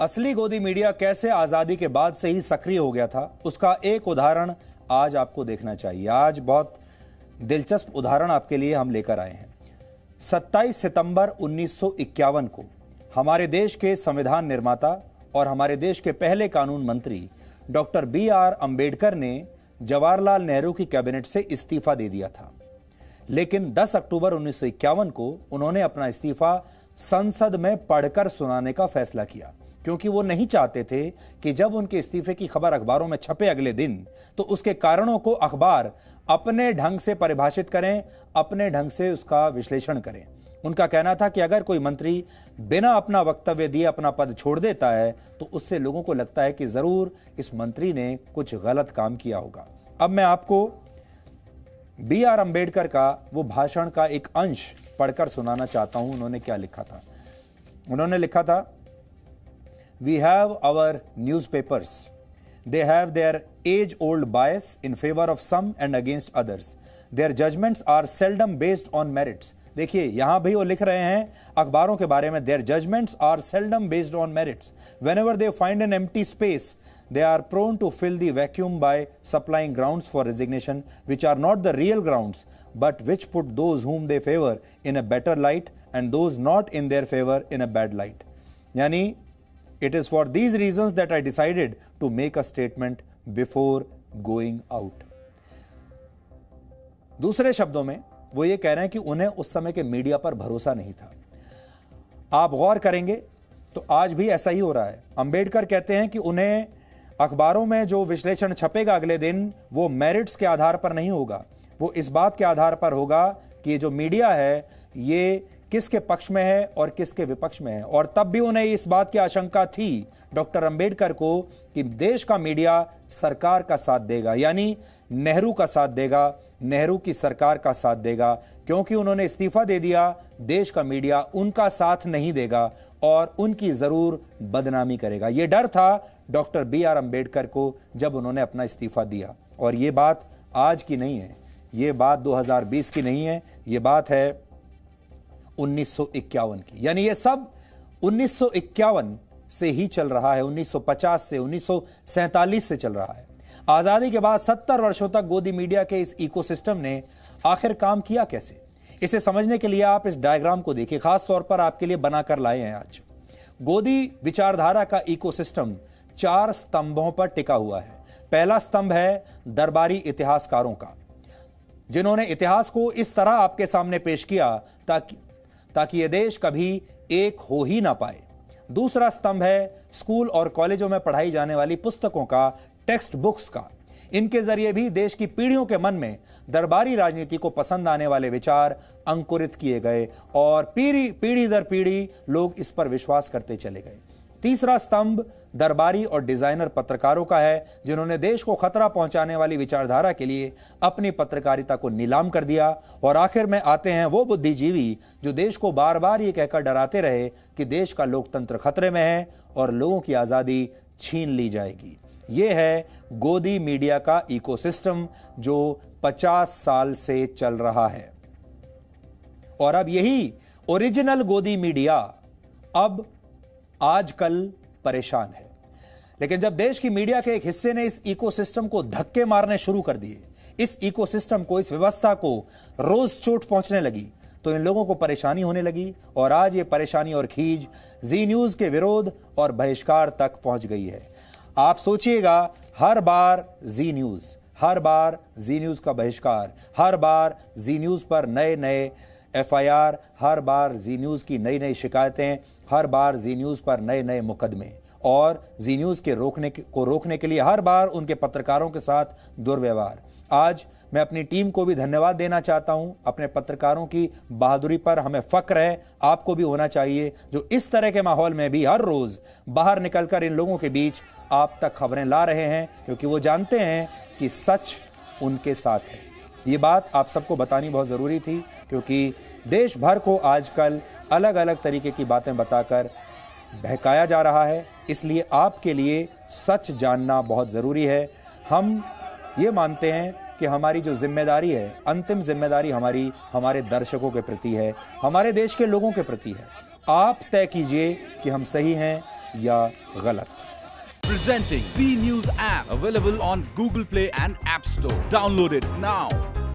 असली गोदी मीडिया कैसे आजादी के बाद से ही सक्रिय हो गया था, उसका एक उदाहरण आज आपको देखना चाहिए। आज बहुत दिलचस्प उदाहरण आपके लिए हम लेकर आए हैं। 27 सितंबर 1951 को हमारे देश के संविधान निर्माता और हमारे देश के पहले कानून मंत्री डॉक्टर B.R. अंबेडकर ने जवाहरलाल नेहरू की कैबिनेट से इस्तीफा दे दिया था। लेकिन 10 अक्टूबर 1951 को उन्होंने अपना इस्तीफा संसद में पढ़कर सुनाने का फैसला किया, क्योंकि वो नहीं चाहते थे कि जब उनके इस्तीफे की खबर अखबारों में छपे अगले दिन तो उसके कारणों को अखबार अपने ढंग से परिभाषित करें, अपने ढंग से उसका विश्लेषण करें। उनका कहना था कि अगर कोई मंत्री बिना अपना वक्तव्य दिए अपना पद छोड़ देता है तो उससे लोगों को लगता है कि जरूर इस मंत्री ने कुछ गलत काम किया होगा। अब मैं आपको B.R. अंबेडकर का वो भाषण का एक अंश पढ़कर सुनाना चाहता हूं। उन्होंने क्या लिखा था? उन्होंने लिखा था, We have our newspapers. They have their age-old bias in favor of some and against others. Their judgments are seldom based on merits. देखिए, यहां भी वो लिख रहे हैं अखबारों के बारे में, Their judgments are seldom based on merits. Whenever they find an empty space, they are prone to fill the vacuum by supplying grounds for resignation, which are not the real grounds, but which put those whom they favor in a better light and those not in their favor in a bad light. यानी It is for these reasons that I decided to make a statement before going out. दूसरे शब्दों में वो ये कह रहे हैं कि उन्हें उस समय के मीडिया पर भरोसा नहीं था। आप गौर करेंगे तो आज भी ऐसा ही हो रहा है। अंबेडकर कहते हैं कि उन्हें अखबारों में जो विश्लेषण छपेगा अगले दिन वो मेरिट्स के आधार पर नहीं होगा, वो इस बात के आधार पर होगा कि ये जो मीडिया है ये किसके पक्ष में है और किसके विपक्ष में है। और तब भी उन्हें इस बात की आशंका थी डॉक्टर अंबेडकर को कि देश का मीडिया सरकार का साथ देगा, यानी नेहरू का साथ देगा, नेहरू की सरकार का साथ देगा। क्योंकि उन्होंने इस्तीफा दे दिया, देश का मीडिया उनका साथ नहीं देगा और उनकी जरूर बदनामी करेगा। यह डर था डॉक्टर B.R. अंबेडकर को जब उन्होंने अपना इस्तीफा दिया। और यह बात आज की नहीं है, यह बात 2020 की नहीं है, यह बात है 1951 की। यानी ये सब 1951 से ही चल रहा है, 1950 से 1947 से चल रहा है। आजादी के बाद 70 वर्षों तक गोदी मीडिया के इस इकोसिस्टम ने आखिर काम किया कैसे? इसे समझने के लिए आप इस डायग्राम को देखिए, खास तौर पर आपके लिए बनाकर लाए हैं आज। गोदी विचारधारा का इकोसिस्टम 4 स्तंभों पर टिका हुआ है। पहला स्तंभ है दरबारी इतिहासकारों का, जिन्होंने इतिहास को इस तरह आपके सामने पेश किया ताकि यह देश कभी एक हो ही ना पाए। दूसरा स्तंभ है स्कूल और कॉलेजों में पढ़ाई जाने वाली पुस्तकों का, टेक्स्ट बुक्स का। इनके जरिए भी देश की पीढ़ियों के मन में दरबारी राजनीति को पसंद आने वाले विचार अंकुरित किए गए और पीढ़ी दर पीढ़ी लोग इस पर विश्वास करते चले गए। तीसरा स्तंभ दरबारी और डिजाइनर पत्रकारों का है, जिन्होंने देश को खतरा पहुंचाने वाली विचारधारा के लिए अपनी पत्रकारिता को नीलाम कर दिया। और आखिर में आते हैं वो बुद्धिजीवी जो देश को बार बार ये कहकर डराते रहे कि देश का लोकतंत्र खतरे में है और लोगों की आजादी छीन ली जाएगी। ये है गोदी मीडिया का इकोसिस्टम जो 50 साल से चल रहा है। और अब यही ओरिजिनल गोदी मीडिया अब आजकल परेशान है। लेकिन जब देश की मीडिया के एक हिस्से ने इस इकोसिस्टम को धक्के मारने शुरू कर दिए, इस इकोसिस्टम को, इस व्यवस्था को रोज चोट पहुंचने लगी, तो इन लोगों को परेशानी होने लगी। और आज ये परेशानी और खींच जी न्यूज के विरोध और बहिष्कार तक पहुंच गई है। आप सोचिएगा, हर बार जी न्यूज का बहिष्कार, हर बार जी न्यूज पर नए नए FIR, हर बार जी न्यूज की नई नई शिकायतें, हर बार जी न्यूज पर नए नए मुकदमे और जी न्यूज के रोकने के लिए हर बार उनके पत्रकारों के साथ दुर्व्यवहार। आज मैं अपनी टीम को भी धन्यवाद देना चाहता हूं। अपने पत्रकारों की बहादुरी पर हमें फक्र है, आपको भी होना चाहिए, जो इस तरह के माहौल में भी हर रोज बाहर निकलकर इन लोगों के बीच आप तक खबरें ला रहे हैं, क्योंकि वो जानते हैं कि सच उनके साथ है। ये बात आप सबको बतानी बहुत जरूरी थी, क्योंकि देश भर को आजकल अलग अलग तरीके की बातें बताकर बहकाया जा रहा है। इसलिए आपके लिए सच जानना बहुत ज़रूरी है। हम ये मानते हैं कि हमारी जो जिम्मेदारी है, अंतिम जिम्मेदारी हमारे दर्शकों के प्रति है, हमारे देश के लोगों के प्रति है। आप तय कीजिए कि हम सही हैं या गलत। Presenting B News app available on Google Play and App Store. Download it now.